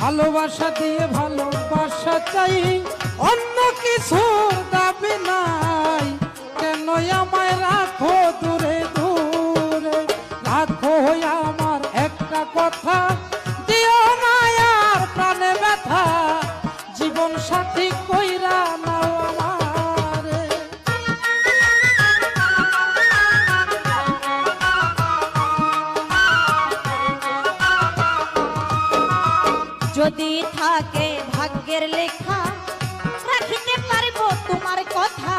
ভালোবাসা দিয়ে ভালোবাসা চাই, অন্য কিছুর দাবি নাই। কেন আমায় রাখো দূরে দূরে, রাখো আমার একটা কথা, দিও না আর প্রাণে ব্যথা, জীবন সাথী কইরা নাও আমারে। যদি থাকে ভাগ্যের লেখা, রাখিতে পারবো তোমার কথা।